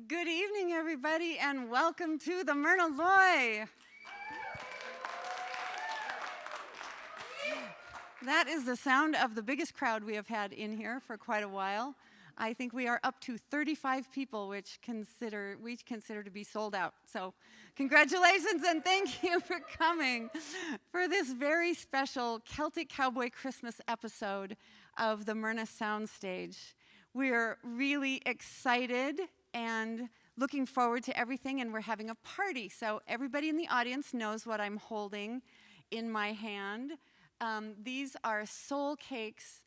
Good evening, everybody, and welcome to the Myrna Loy. That is the sound of the biggest crowd we have had in here for quite a while. I think we are up to 35 people, which we consider to be sold out. So congratulations and thank you for coming for this very special Celtic Cowboy Christmas episode of the Myrna Soundstage. We're really excited and looking forward to everything, and we're having a party. So everybody in the audience knows what I'm holding in my hand. These are soul cakes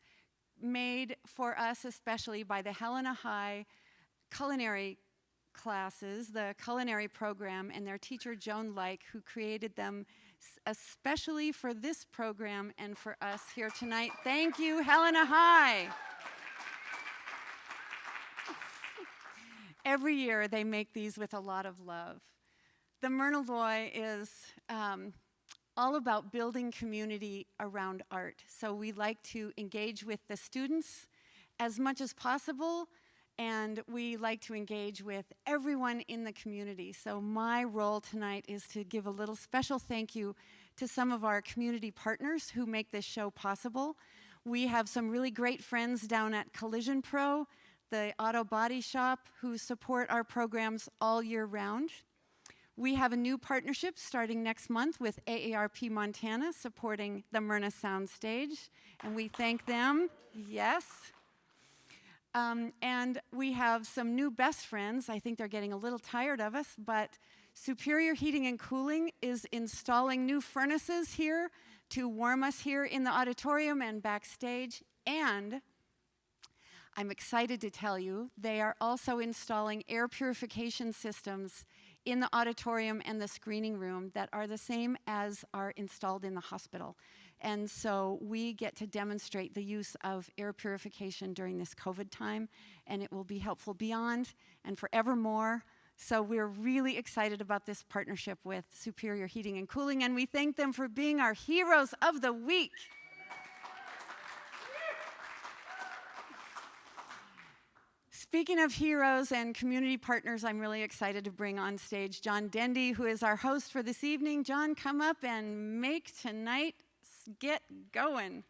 made for us especially by the Helena High culinary classes, the culinary program, and their teacher Joan Like, who created them especially for this program and for us here tonight. Thank you, Helena High. Every year they make these with a lot of love. The Myrna Loy is all about building community around art. So we like to engage with the students as much as possible, and we like to engage with everyone in the community. So my role tonight is to give a little special thank you to some of our community partners who make this show possible. We have some really great friends down at Collision Pro, the auto body shop, who support our programs all year round. We have a new partnership starting next month with AARP Montana, supporting the Myrna Soundstage, and we thank them. Yes. And we have some new best friends. I think they're getting a little tired of us, but Superior Heating and Cooling is installing new furnaces here to warm us here in the auditorium and backstage. And I'm excited to tell you, they are also installing air purification systems in the auditorium and the screening room that are the same as are installed in the hospital. And so we get to demonstrate the use of air purification during this COVID time, and it will be helpful beyond and forevermore. So we're really excited about this partnership with Superior Heating and Cooling, and we thank them for being our heroes of the week. Speaking of heroes and community partners, I'm really excited to bring on stage John Dendy, who is our host for this evening. John, come up and make tonight get going.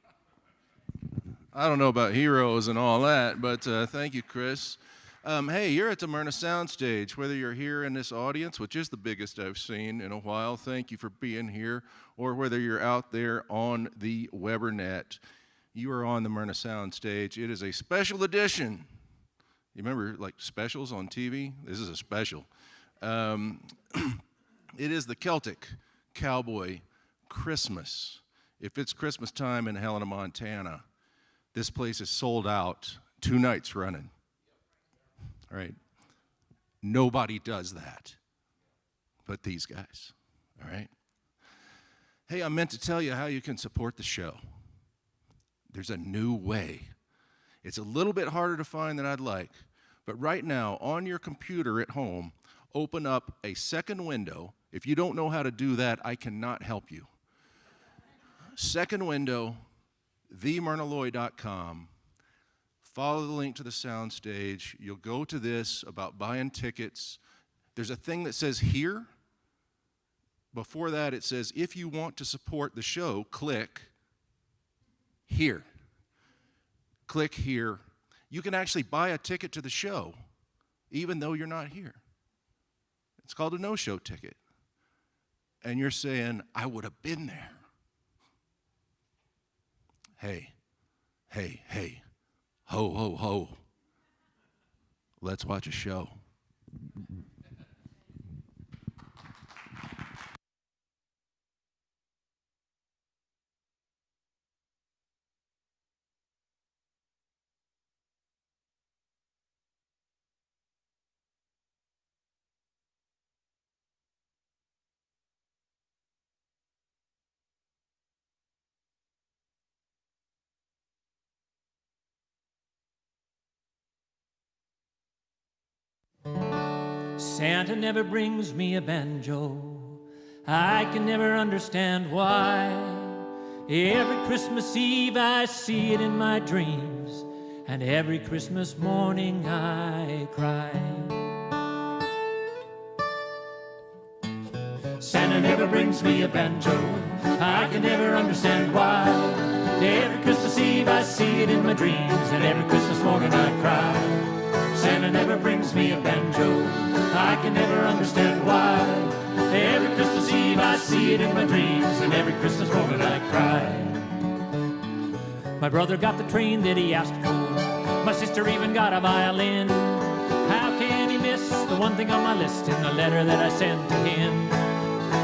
I don't know about heroes and all that, but thank you, Krys. Hey, you're at the Myrna Soundstage. Whether you're here in this audience, which is the biggest I've seen in a while, thank you for being here, or whether you're out there on the Webernet, you are on the Myrna Soundstage. It is a special edition. You remember, like, specials on TV? This is a special. It is the Celtic Cowboy Christmas. If it's Christmas time in Helena, Montana, this place is sold out 2 nights running. All right? Nobody does that but these guys. All right? Hey, I meant to tell you how you can support the show. There's a new way. It's a little bit harder to find than I'd like, but right now, on your computer at home, open up a second window. If you don't know how to do that, I cannot help you. Second window, themyrnaloy.com. Follow the link to the soundstage. You'll go to this about buying tickets. There's a thing that says here. Before that, it says, if you want to support the show, click here. Click here. You can actually buy a ticket to the show, even though you're not here. It's called a no-show ticket. And you're saying, I would have been there. Hey, hey, hey, ho, ho, ho. Let's watch a show. Santa never brings me a banjo. I can never understand why. Every Christmas Eve I see it in my dreams, and every Christmas morning I cry. Santa never brings me a banjo. I can never understand why. Every Christmas Eve I see it in my dreams, and every Christmas morning I cry. Santa never brings me a banjo. I can never understand why. Every Christmas Eve I see it in my dreams, and every Christmas morning I cry. My brother got the train that he asked for. My sister even got a violin. How can he miss the one thing on my list in the letter that I sent to him?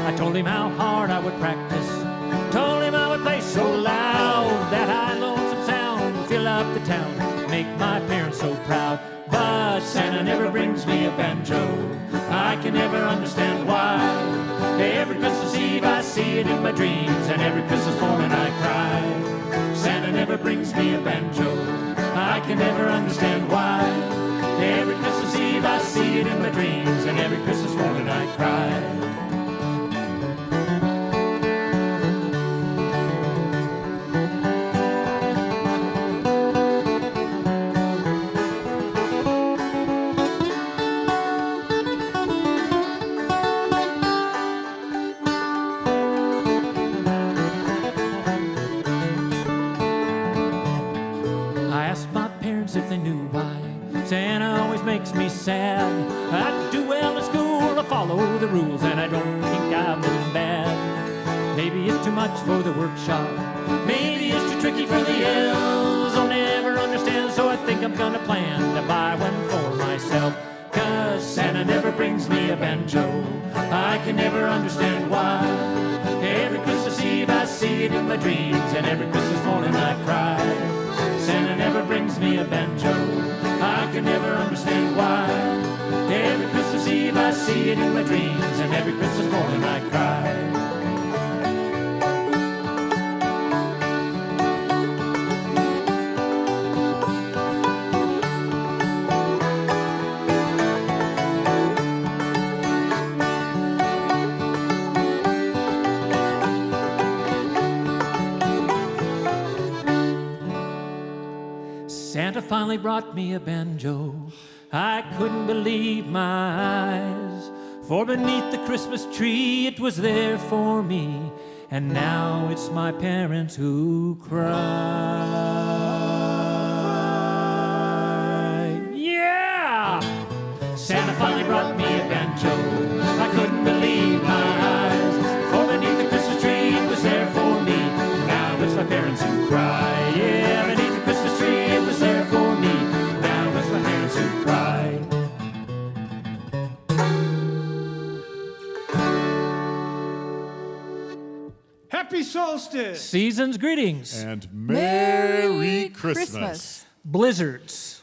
I told him how hard I would practice. Told him I would play so loud that high lonesome sound would fill up the town, make my parents so proud. But Santa never brings me a banjo. I can never understand why. Every Christmas Eve I see it in my dreams, and every Christmas morning I cry. Santa never brings me a banjo. I can never understand why. Every Christmas Eve I see it in my dreams, and every Christmas morning I cry. If they knew why Santa always makes me sad. I do well in school, I follow the rules, and I don't think I've been bad. Maybe it's too much for the workshop, maybe it's too tricky for the elves. I'll never understand, so I think I'm gonna plan to buy one for myself. 'Cause Santa never brings me a banjo. I can never understand why. Every Christmas Eve I see it in my dreams, and every Christmas morning I cry. Santa never brings me a banjo. I can never understand why. Every Christmas Eve I see it in my dreams, and every Christmas morning I cry. Santa finally brought me a banjo. I couldn't believe my eyes, for beneath the Christmas tree it was there for me, and now it's my parents who cry. Yeah! Santa finally brought me a banjo. I couldn't believe my eyes, for beneath the Christmas tree it was there for me, and now it's my parents who cry. Yeah, beneath the Christmas tree it was there for me, now it's my parents who cry. Happy solstice! Season's greetings. And Merry Christmas. Blizzards.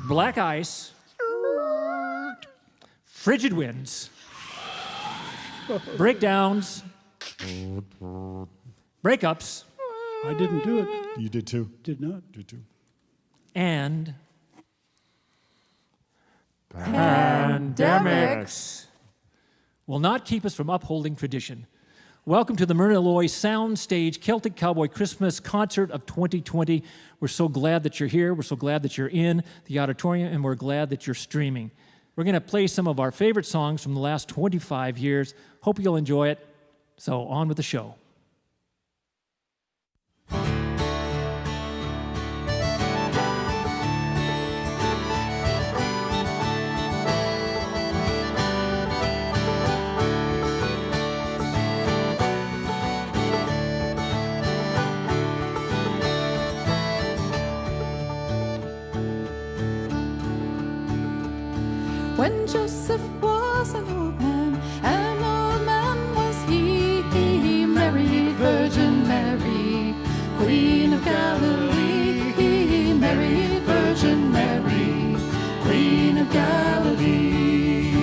Black ice. Frigid winds. Breakdowns. Breakups. I didn't do it. You did too. Did not. Did too. And pandemics will not keep us from upholding tradition. Welcome to the Myrna Soundstage Celtic Cowboy Christmas Concert of 2020. We're so glad that you're here. We're so glad that you're in the auditorium, and we're glad that you're streaming. We're going to play some of our favorite songs from the last 25 years. Hope you'll enjoy it. So on with the show. When Joseph was an old man was he, Mary, Virgin Mary, Queen of Galilee, Mary, Virgin Mary, Queen of Galilee.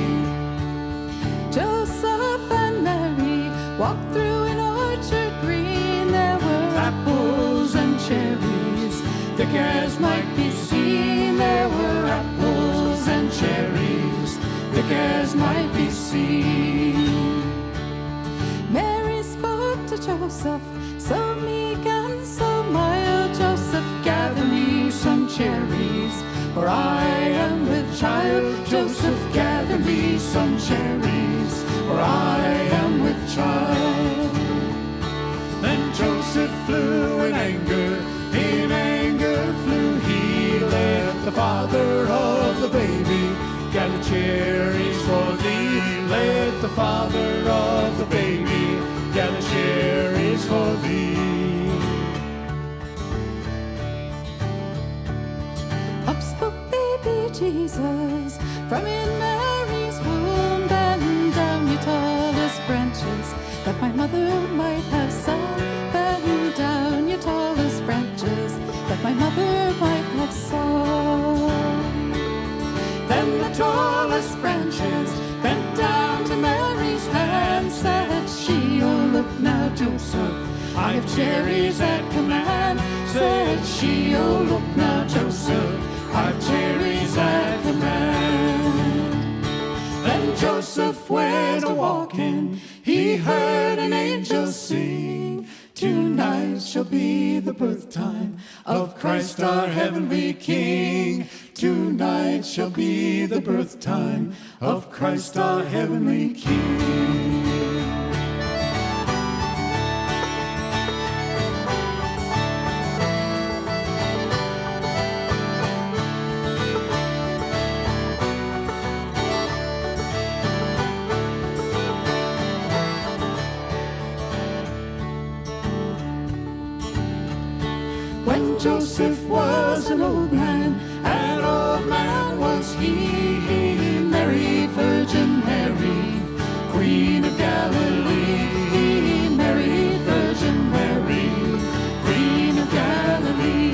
Joseph and Mary walked through an orchard green. There were apples and cherries, thick as might be seen. There were apples and cherries, thick as might be seen. Mary spoke to Joseph, so meek and so mild. Joseph, gather me some cherries, for I am with child. Joseph, gather me some cherries, where I am with child. Then Joseph flew in anger flew he. Let the father of the baby gather cherries for thee. Let the father of the baby gather cherries for thee. Up spoke baby Jesus from in Mary's womb. Bend down, you tallest branches, that my mother might have some. Bend down, you tallest branches, that my mother might have some. Then the tallest branches bent down to Mary's hand. Said she, oh look now, Joseph, I have cherries at command. Said she, oh look now, Joseph, I have cherries at command. Then Joseph went a-walking, he heard an angel sing. Tonight shall be the birth time of Christ our heavenly King. Tonight shall be the birth time of Christ our heavenly King. When Joseph was an old man was he. Mary, Virgin Mary, Queen of Galilee. Mary, Virgin Mary, Queen of Galilee.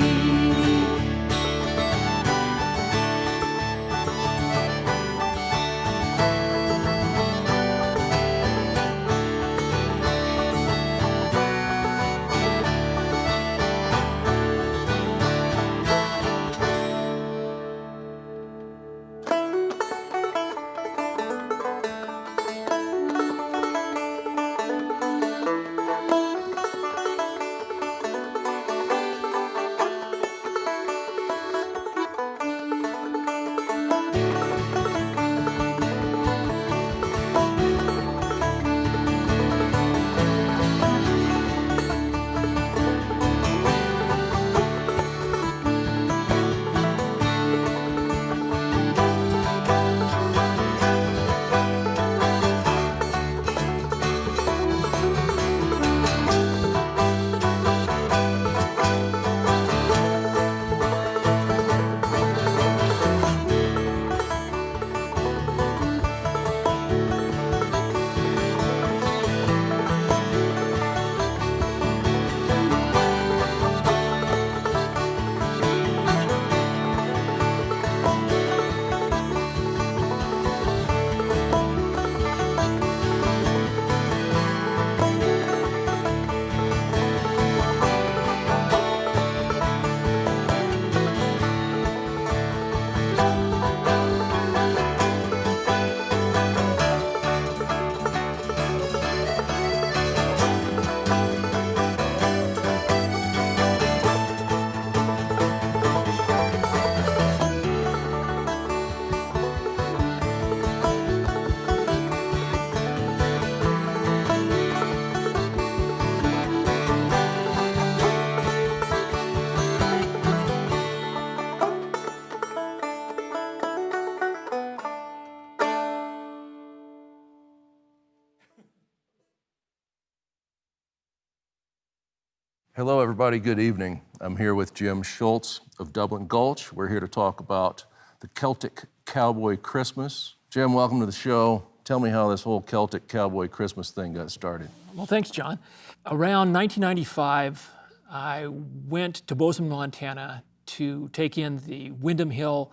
Hello, everybody. Good evening. I'm here with Jim Schultz of Dublin Gulch. We're here to talk about the Celtic Cowboy Christmas. Jim, welcome to the show. Tell me how this whole Celtic Cowboy Christmas thing got started. Well, thanks, John. Around 1995, I went to Bozeman, Montana to take in the Windham Hill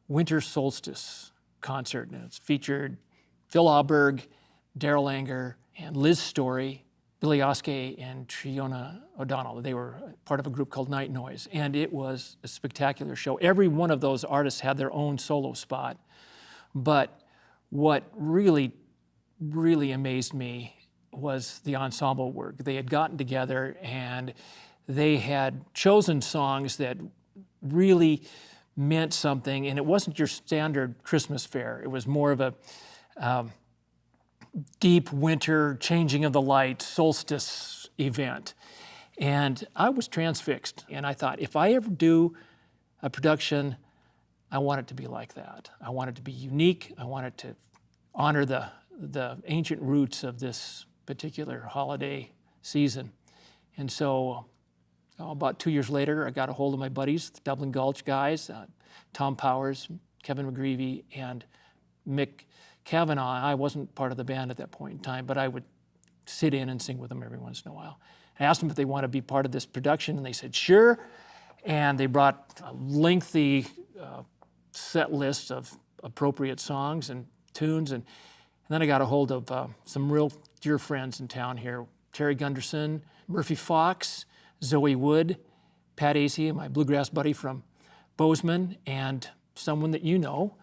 Winter Solstice concert. And it's featured Phil Auberg, Daryl Langer, and Liz Story, Billy Oskey, and Triona O'Donnell. They were part of a group called Night Noise, and it was a spectacular show. Every one of those artists had their own solo spot, but what really amazed me was the ensemble work. They had gotten together and they had chosen songs that really meant something, and it wasn't your standard Christmas fare. It was more of a deep winter changing of the light solstice event. And I was transfixed. And I thought, if I ever do a production, I want it to be like that. I want it to be unique. I want it to honor the ancient roots of this particular holiday season. And so about 2 years later, I got a hold of my buddies, the Dublin Gulch guys, Tom Powers, Kevin McGreevy, and Mick Cavanaugh. I wasn't part of the band at that point in time, but I would sit in and sing with them every once in a while. I asked them if they want to be part of this production, and they said, sure. And they brought a lengthy set list of appropriate songs and tunes. And then I got a hold of some real dear friends in town here, Terry Gunderson, Murphy Fox, Zoe Wood, Pat Acey, my bluegrass buddy from Bozeman, and someone that you know,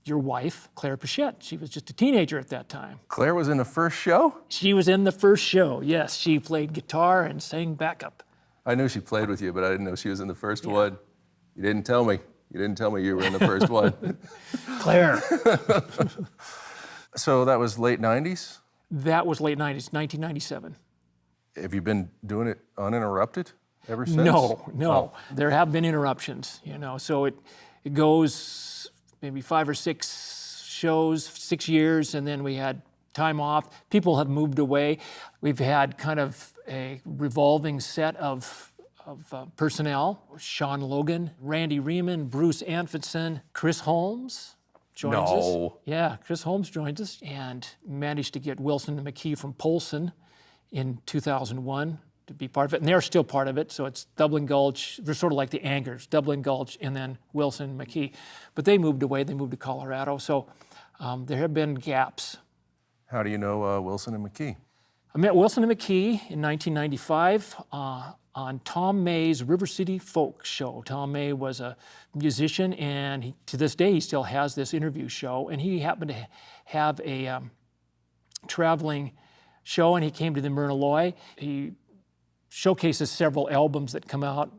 your wife, Claire Pichette. She was just a teenager at that time. Claire was in the first show? She was in the first show, yes. She played guitar and sang backup. I knew she played with you, but I didn't know she was in the first one. You didn't tell me. You didn't tell me you were in the first one. Claire. So that was late 90s? That was late 90s, 1997. Have you been doing it uninterrupted ever since? No. Oh. There have been interruptions, so it goes maybe 5 or 6 shows, 6 years, and then we had time off. People have moved away. We've had kind of a revolving set of personnel. Sean Logan, Randy Riemann, Bruce Anfitson, Krys Holmes joins us. Yeah, Krys Holmes joins us, and managed to get Willson McKee from Polson in 2001 to be part of it, and they're still part of it, so it's Dublin Gulch. They're sort of like the Angers, Dublin Gulch, and then Willson McKee. But they moved away, they moved to Colorado, so there have been gaps. How do you know Willson and McKee? I met Willson and McKee in 1995 on Tom May's River City Folk Show. Tom May was a musician, and to this day he still has this interview show, and he happened to have a traveling show, and he came to the Myrna Loy. He showcases several albums that come out.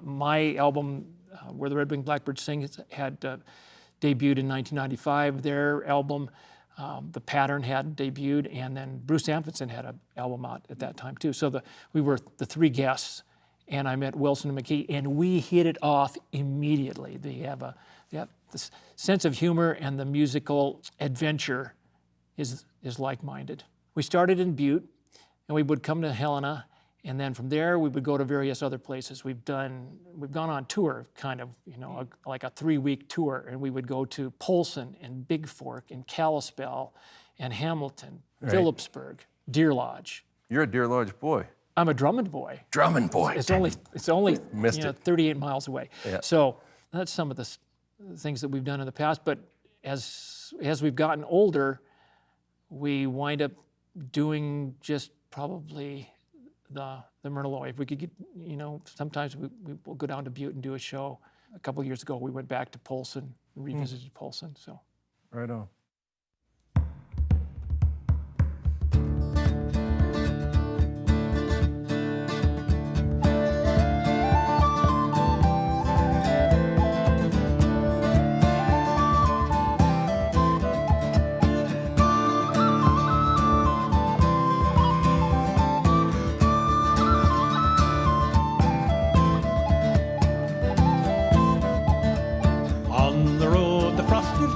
My album, Where the Red-Winged Blackbird Sing, had debuted in 1995. Their album, The Pattern, had debuted, and then Bruce Anfitson had an album out at that time too. So we were the 3 guests, and I met Willson and McKee, and we hit it off immediately. They have this sense of humor, and the musical adventure is like-minded. We started in Butte, and we would come to Helena, and then from there we would go to various other places. We've gone on tour, kind of, like a 3-week tour, and we would go to Polson and Big Fork and Kalispell and Hamilton, Phillipsburg, Deer Lodge. You're a Deer Lodge boy. I'm a Drummond boy. Drummond boy. It's only Missed it. 38 miles away. Yeah. So that's some of the things that we've done in the past. But as we've gotten older, we wind up doing just probably the Myrna Loy. If we could get, sometimes we will go down to Butte and do a show. A couple of years ago, we went back to Polson, revisited Polson. So. Right on.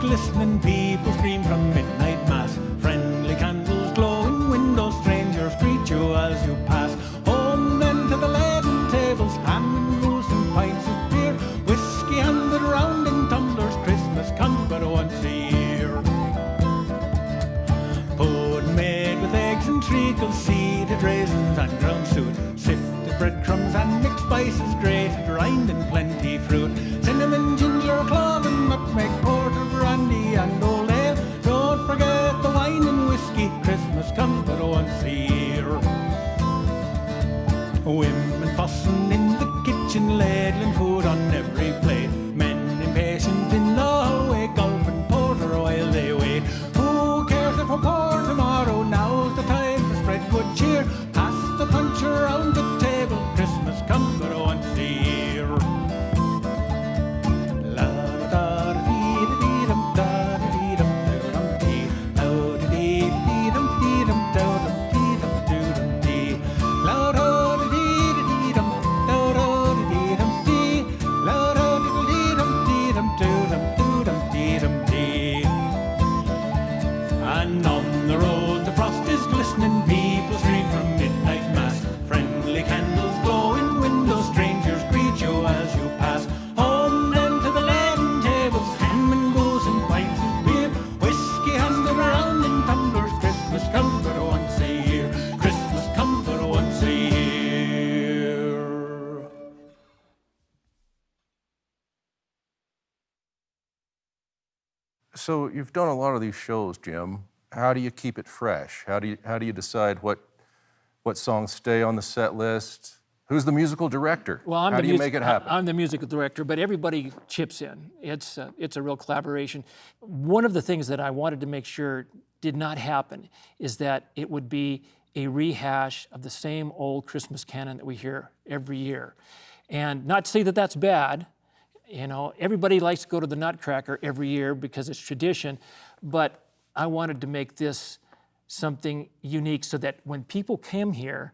Glistening people stream from midnight mass. Friendly candles glowing, windows strangers greet you as you pass. Home then to the leaden tables, ham and goose and pints of beer. Whiskey handed round in tumblers, Christmas comes but once a year. Pudding made with eggs and treacle, seeded raisins and ground suet. Sifted breadcrumbs and mixed spices, grated rind and plenty fruit. Cinnamon, ginger, clove and nutmeg, porter, brandy and old ale. Don't forget the wine and whiskey, Christmas comes but once a year. Women fussing in the kitchen, ladling food on every plate. Men impatient in the hallway, gulping porter while they wait. Who cares if we're poor tomorrow? Now's the time to spread good cheer. Pass the punch around the table, Christmas comes but once a year. La da da dee da dee dum da da dee dum dee. So you've done a lot of these shows, Jim. How do you keep it fresh? How do you decide what songs stay on the set list? Who's the musical director? Well, How do you make it happen? I'm the musical director, but everybody chips in. It's a real collaboration. One of the things that I wanted to make sure did not happen is that it would be a rehash of the same old Christmas canon that we hear every year. And not to say that that's bad. You know, everybody likes to go to the Nutcracker every year because it's tradition, but I wanted to make this something unique so that when people come here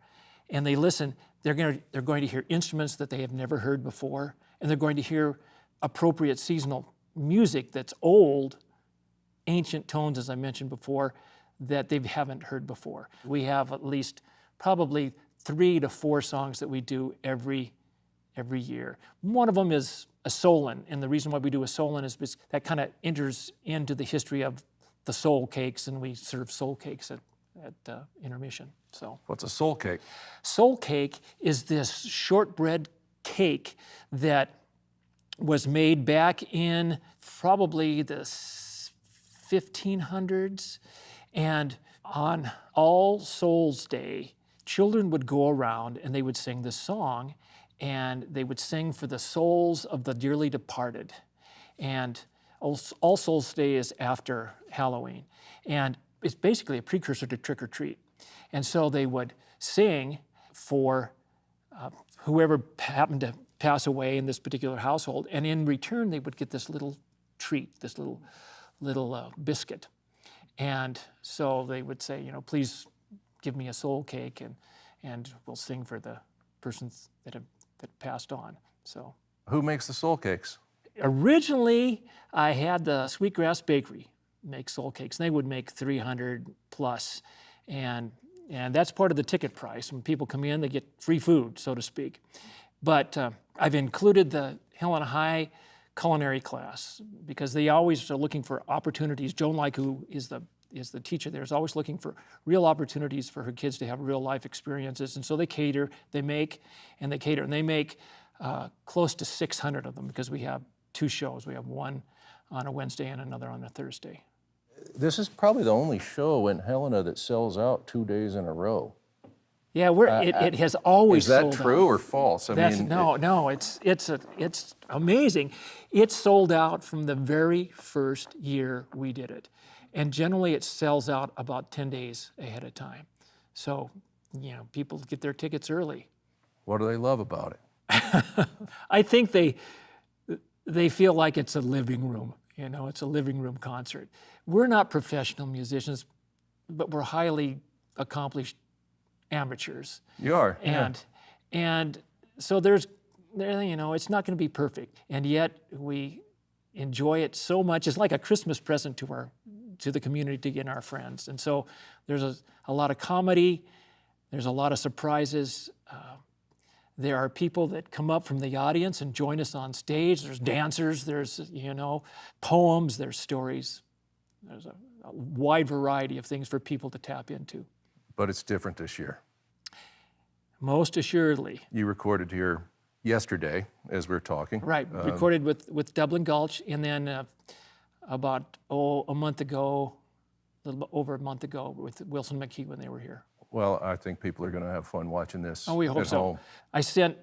and they listen, they're going to hear instruments that they have never heard before, and they're going to hear appropriate seasonal music that's old, ancient tones, as I mentioned before, that they haven't heard before. We have at least probably 3 to 4 songs that we do every year. One of them is a Solon, and the reason why we do a Solon is because that kind of enters into the history of the soul cakes, and we serve soul cakes at intermission. So, What's a soul cake? soul cake is this shortbread cake that was made back in probably the 1500s, and on All Souls Day, children would go around and they would sing this song, and they would sing for the souls of the dearly departed. And All Souls Day is after Halloween, and it's basically a precursor to trick or treat. And so they would sing for whoever happened to pass away in this particular household, and in return they would get this little treat, this little biscuit. And so they would say, you know, please give me a soul cake, and we'll sing for the persons that passed on. So Who makes the soul cakes? originally I had the Sweetgrass Bakery make soul cakes. They would make 300 plus, and that's part of the ticket price. When people come in, they get free food, so to speak. But I've included the Helena High culinary class because they always are looking for opportunities. Joan Like, who is the teacher there, is always looking for real opportunities for her kids to have real life experiences. And so they cater, they make, and they cater. And they make close to 600 of them because we have 2 shows. We have one on a Wednesday and another on a Thursday. This is probably the only show in Helena that sells out 2 days in a row. Yeah, it has always sold out. Is that true or false? No, it's amazing. It sold out from the very first year we did it. And generally it sells out about 10 days ahead of time. So, you know, people get their tickets early. What do they love about it? I think they feel like it's a living room. You know, it's a living room concert. We're not professional musicians, but we're highly accomplished amateurs. You are. And so there's, you know, it's not going to be perfect. And yet we enjoy it so much. It's like a Christmas present to the community and our friends. And so there's a lot of comedy. There's a lot of surprises. There are people that come up from the audience and join us on stage. There's dancers, there's, you know, poems, there's stories. There's a wide variety of things for people to tap into. But it's different this year. Most assuredly. You recorded here yesterday as we were talking. Right, recorded with Dublin Gulch, and then about a month ago, a little over a month ago, with Willson McKee when they were here. Well, I think people are going to have fun watching this we hope at so. home. I sent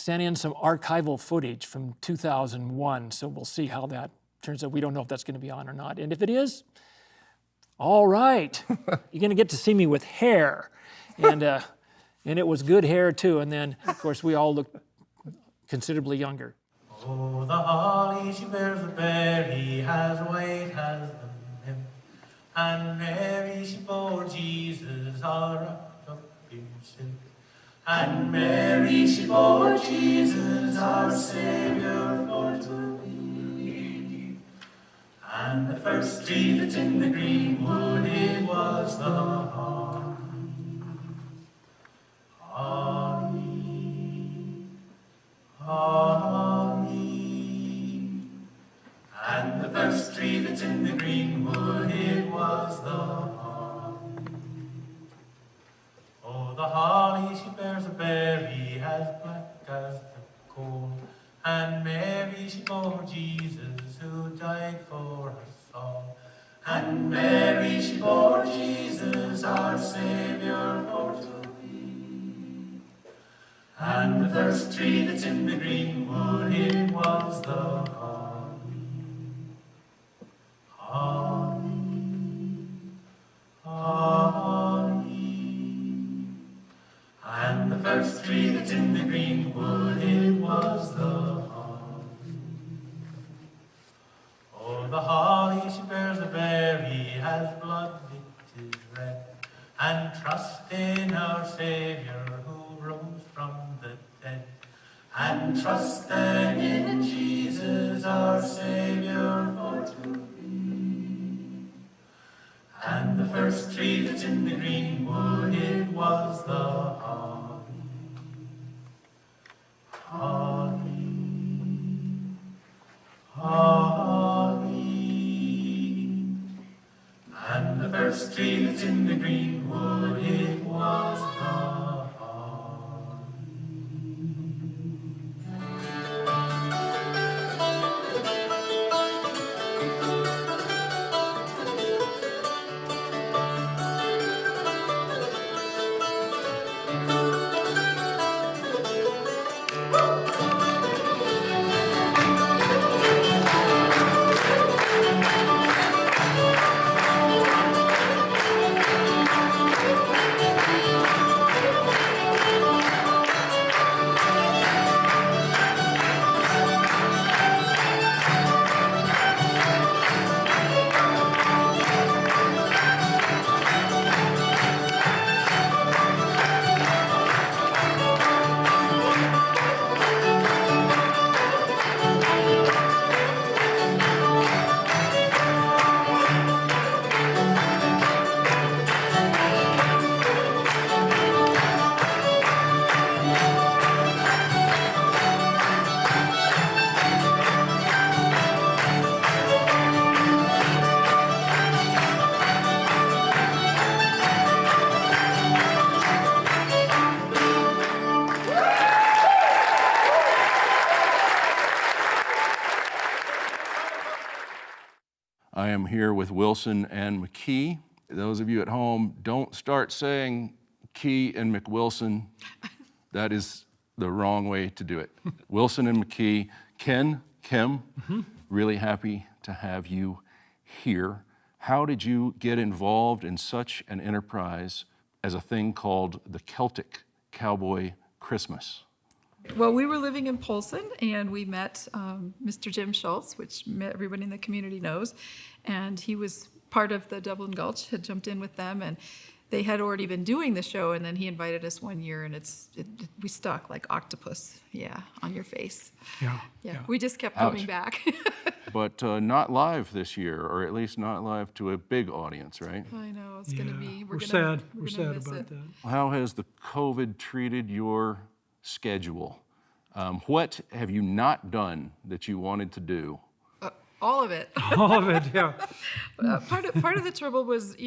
in some archival footage from 2001, so we'll see how that turns out. We don't know if that's going to be on or not. And if it is, all right. You're going to get to see me with hair. And it was good hair, too. And then, of course, we all looked considerably younger. Oh, the holly, she bears a berry, as white as the moon. And Mary, she bore Jesus, all wrapped up in silk. And Mary, she bore Jesus, our Savior, for to be. And the first tree that's in the green wood, it was the holly. Holly, holly. And the first tree that's in the green wood, it was the holly. Oh, the holly, she bears a berry as black as the coal. And Mary, she bore Jesus, who died for us all. And the first tree that's in the greenwood, it was the holly, holly. And the first tree that's in the greenwood, it was the holly. Oh, the holly, she bears a berry, has blood, it is red, and trust in our Saviour who rose from the dead. And trust then in Jesus, our Saviour, for to be. And the first tree that's in the greenwood, it was the holly, holly, holly. And the first tree that's in the greenwood, it was the holly. I am here with Willson and McKee. Those of you at home, don't start saying Key and McWilson. That is the wrong way to do it. Willson and McKee. Ken, Kim, really happy to have you here. How did you get involved in such an enterprise as a thing called the Celtic Cowboy Christmas? Well, we were living in Polson, and we met Mr. Jim Schultz, which everybody in the community knows, and he was part of the Dublin Gulch, had jumped in with them, and they had already been doing the show, and then he invited us one year, and we stuck like octopus, on your face. Yeah. We just kept coming back. But not live this year, or at least not live to a big audience, right? I know, it's going to be, We're sad about that. How has the COVID treated your schedule? What have you not done that you wanted to do? All of it. All of it, yeah. Part of the trouble was,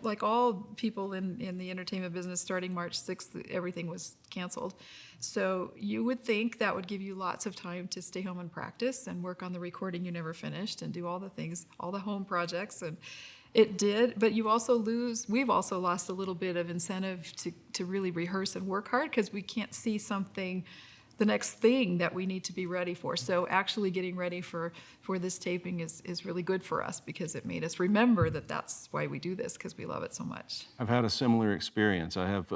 like all people in the entertainment business, starting March 6th, everything was canceled. So you would think that would give you lots of time to stay home and practice and work on the recording you never finished and do all the things, all the home projects, and it did. But we've also lost a little bit of incentive to really rehearse and work hard because we can't see the next thing that we need to be ready for. So actually getting ready for this taping is really good for us because it made us remember that that's why we do this, because we love it so much. I've had a similar experience. I have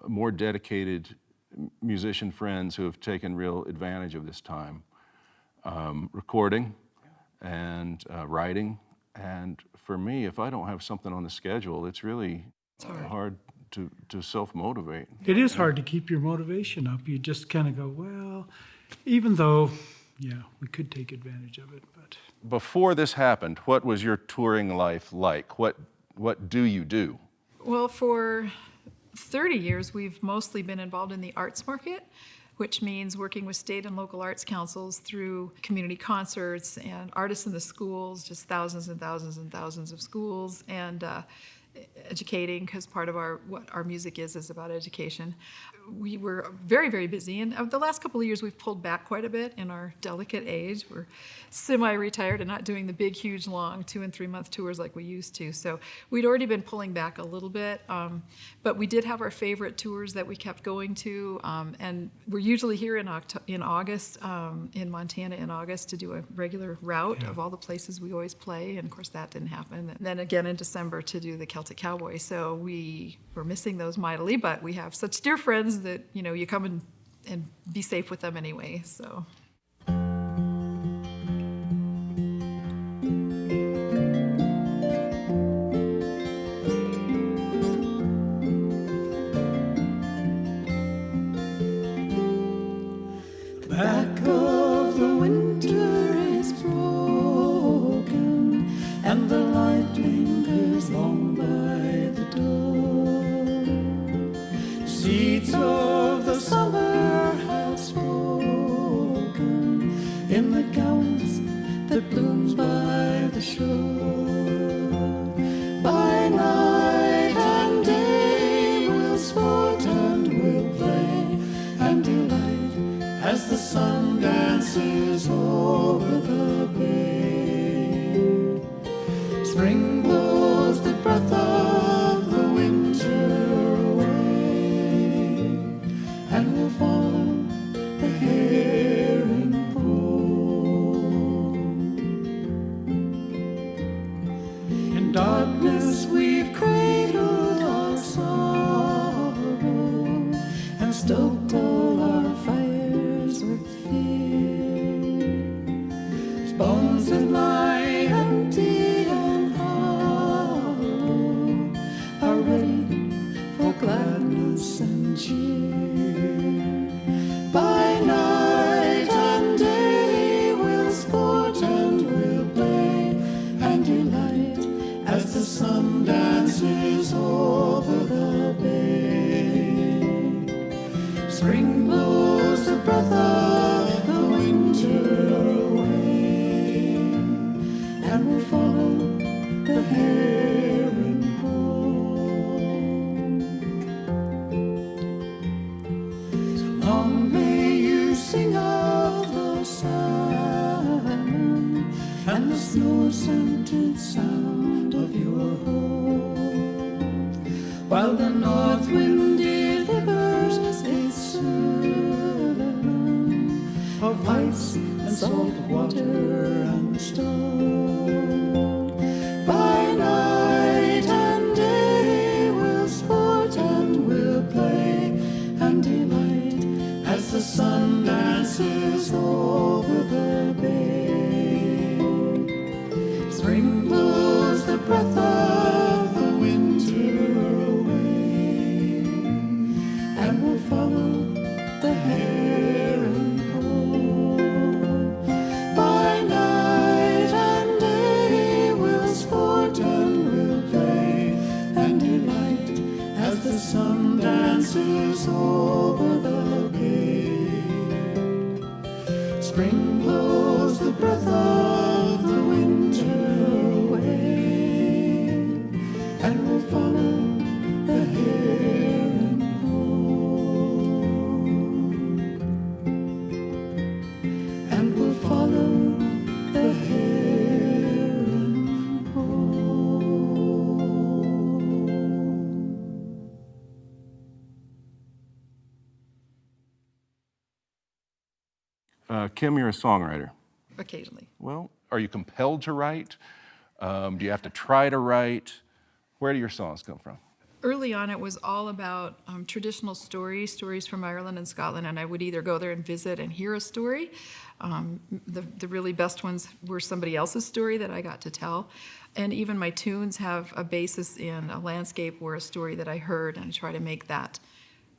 more dedicated musician friends who have taken real advantage of this time, recording and writing. And for me, if I don't have something on the schedule, it's really hard to self-motivate. It is hard to keep your motivation up. You just kind of go, well, even though, we could take advantage of it, but. Before this happened, what was your touring life like? What do you do? Well, for 30 years, we've mostly been involved in the arts market, which means working with state and local arts councils through community concerts and artists in the schools, just thousands and thousands and thousands of schools, and educating, because part of what our music is about education. We were very, very busy, and of the last couple of years we've pulled back quite a bit in our delicate age. We're semi-retired and not doing the big, huge, long 2 and 3 month tours like we used to. So we'd already been pulling back a little bit, but we did have our favorite tours that we kept going to, and we're usually here in August, in Montana in August, to do a regular route of all the places we always play, and of course that didn't happen. And then again in December to do the Celtic Cowboy. So we were missing those mightily, but we have such dear friends that, you know, you come and be safe with them anyway, so. Back of the winter is broken, and the light lingers long by the door. Seeds of the summer have spoken in the gowns that blooms by the shore. By night and day we'll sport and we'll play and delight as the sun dances over the bay. Spring blows the breath of the winter away, and we'll follow the herring home. In darkness we've cradled our sorrow and stoked all our fires with fear. Bones that lie empty and hollow are ready for gladness and cheer. By night and day we'll sport and we'll play and delight as the sun dances over the bay. Spring blows the breath of the winter away, and we'll follow the herring home. So long may you sing of the salmon and the snow-scented sound of your home, while the north wind delivers its sermon of ice and salt water and stone. By night and day we'll sport and we'll play and delight as the sun dances over the bay. Spring blows the breath of the winter away, and we'll follow the herring home. By night and day we'll sport and we'll play and delight as the sun dances over the bay. Spring blows the breath of the winter away, and we'll follow the herring home. And we'll follow the herring home. Kim, you're a songwriter. Occasionally. Well, are you compelled to write? Do you have to try to write? Where do your songs come from? Early on, it was all about traditional stories from Ireland and Scotland, and I would either go there and visit and hear a story. The really best ones were somebody else's story that I got to tell. And even my tunes have a basis in a landscape or a story that I heard, and I try to make that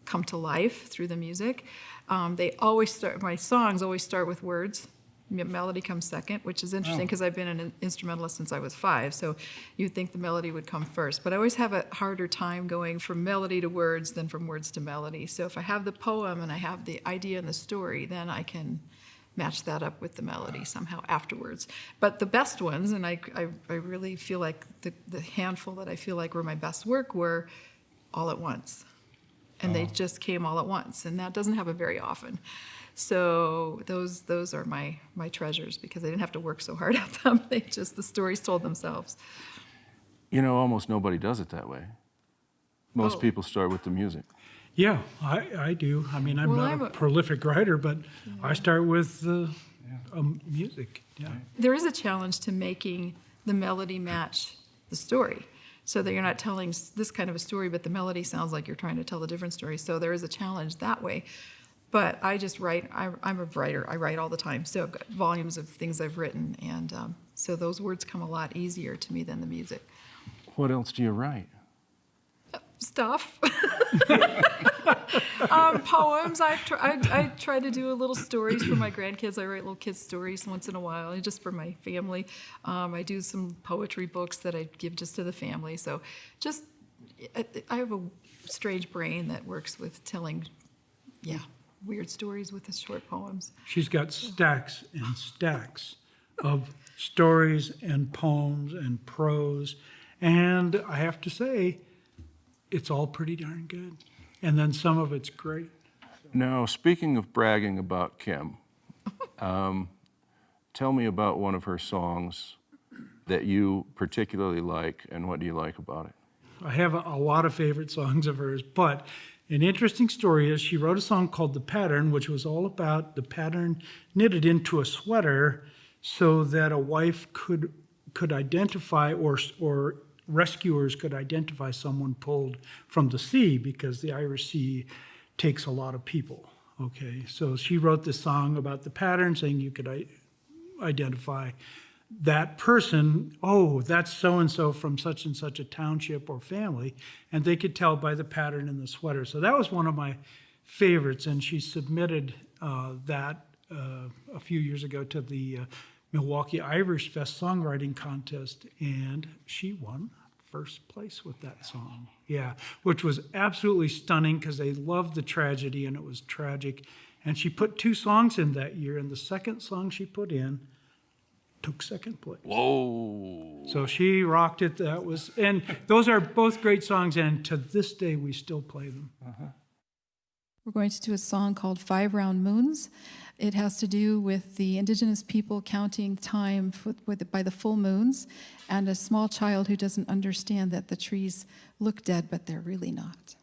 come to life through the music. My songs always start with words. Melody comes second, which is interesting because I've been an instrumentalist since I was 5, so you'd think the melody would come first. But I always have a harder time going from melody to words than from words to melody. So if I have the poem and I have the idea and the story, then I can match that up with the melody somehow afterwards. But the best ones, and I really feel like the handful that I feel like were my best work were all at once. And they just came all at once, and that doesn't happen very often. So those are my treasures, because I didn't have to work so hard at them. The stories told themselves. You know, almost nobody does it that way. Most people start with the music. Yeah, I do. I mean, I'm Well, not I'm a a- prolific writer, but I start with music. Yeah. There is a challenge to making the melody match the story, so that you're not telling this kind of a story, but the melody sounds like you're trying to tell a different story. So there is a challenge that way. But I just write. I'm a writer. I write all the time. So I've got volumes of things I've written, and so those words come a lot easier to me than the music. What else do you write? Stuff. Poems. I try to do little stories for my grandkids. I write little kids' stories once in a while, just for my family. I do some poetry books that I give just to the family. So I have a strange brain that works with telling, weird stories with the short poems. She's got stacks and stacks of stories and poems and prose. And I have to say, it's all pretty darn good. And then some of it's great. Now, speaking of bragging about Kim, tell me about one of her songs that you particularly like, and what do you like about it? I have a lot of favorite songs of hers, but an interesting story is she wrote a song called The Pattern, which was all about the pattern knitted into a sweater so that a wife could identify, or rescuers could identify someone pulled from the sea, because the Irish Sea takes a lot of people. Okay, so she wrote this song about the pattern, saying you could identify that person. Oh, that's so-and-so from such and such a township or family, and they could tell by the pattern in the sweater. So that was one of my favorites, and she submitted that a few years ago to the Milwaukee Irish Fest Songwriting Contest, and she won first place with that song. Yeah, which was absolutely stunning, because they loved the tragedy, and it was tragic. And she put 2 songs in that year, and the second song she put in took second place. Whoa. So she rocked it. And those are both great songs, and to this day we still play them. We're going to do a song called 5 Round Moons. It has to do with the indigenous people counting time by the full moons, and a small child who doesn't understand that the trees look dead, but they're really not.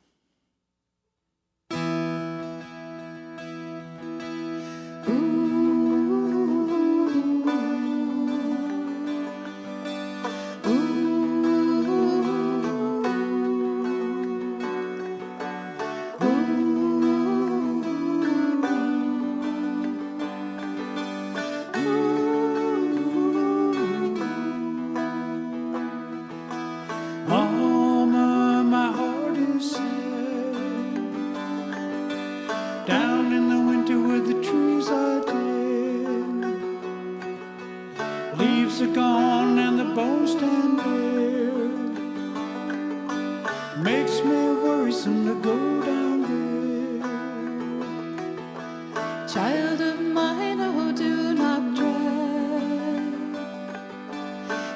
Mama, my heart is sad. Down in the winter where the trees are dead. Leaves are gone and the bones stand bare. Makes me worrisome to go down there. Child of mine, oh, do not dread.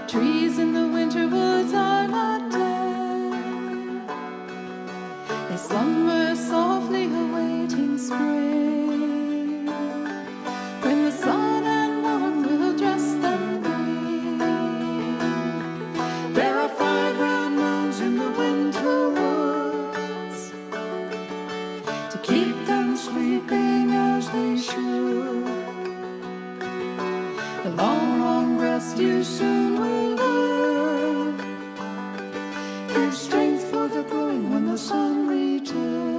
Trees in the winter woods are not dead. They slumber softly awaiting spring, when the sun and warmth will dress them green. There are 5 round moons in the winter woods to keep them sleeping as they should. the long, long rest you soon will learn. Give strength for the growing when the sun returns.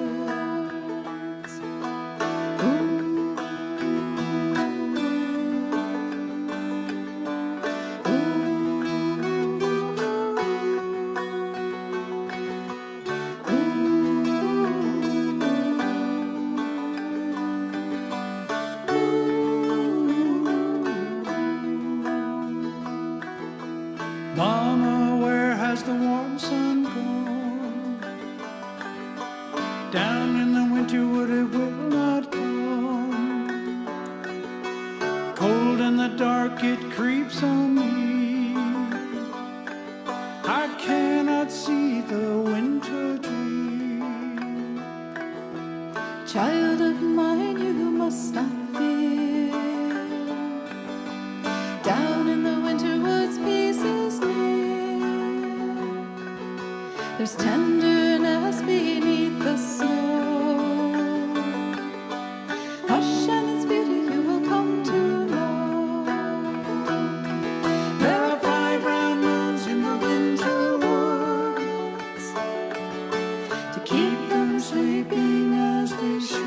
Mama, where has the warm sun gone? Down in the winter wood it will not come. dark, it creeps on me. I cannot see the winter dream. Child of mine, you must not fear. Down in the winter woods, peace is near. There's tenderness beneath the snow. Hush, and its beauty you will come to know. There are 5 round moons in the winter woods To keep them sleeping as they should.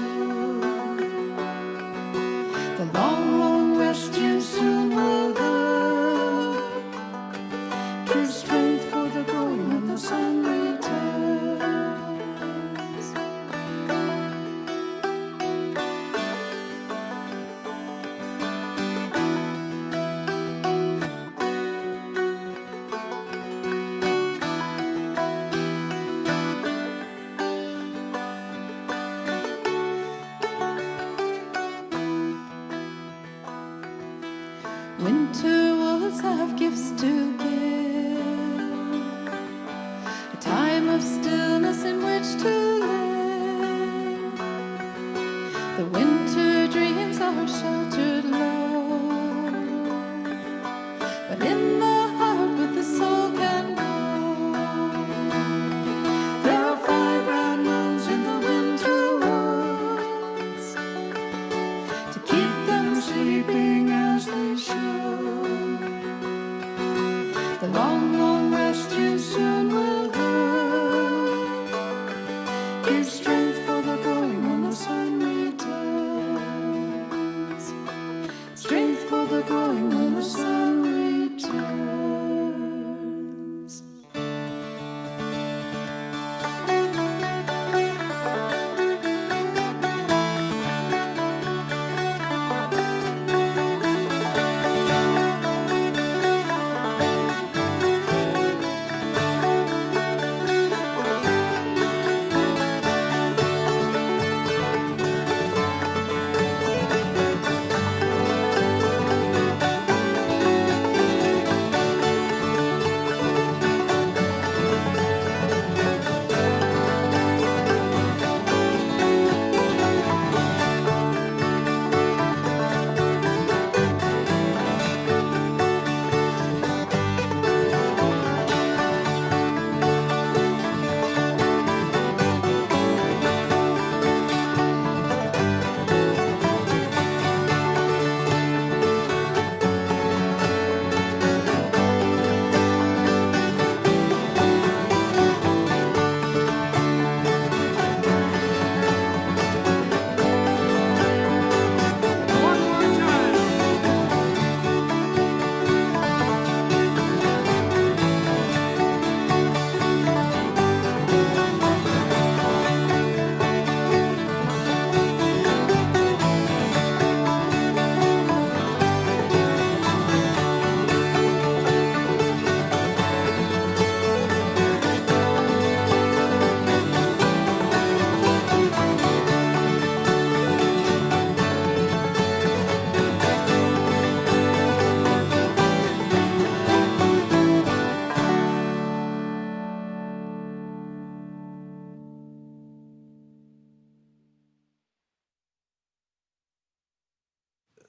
The long, long rest you soon will learn. Give strength for the going when the sun returns. Winter woods have gifts to give, a time of stillness in which to live. The winter dreams are sheltered low, but in the heart with the soul can go. There are 5 round moons in the winter woods To keep them sleeping as they should. the long, long rest you soon will learn. Give strength for the going when the sun returns. Strength for the going when the sun returns.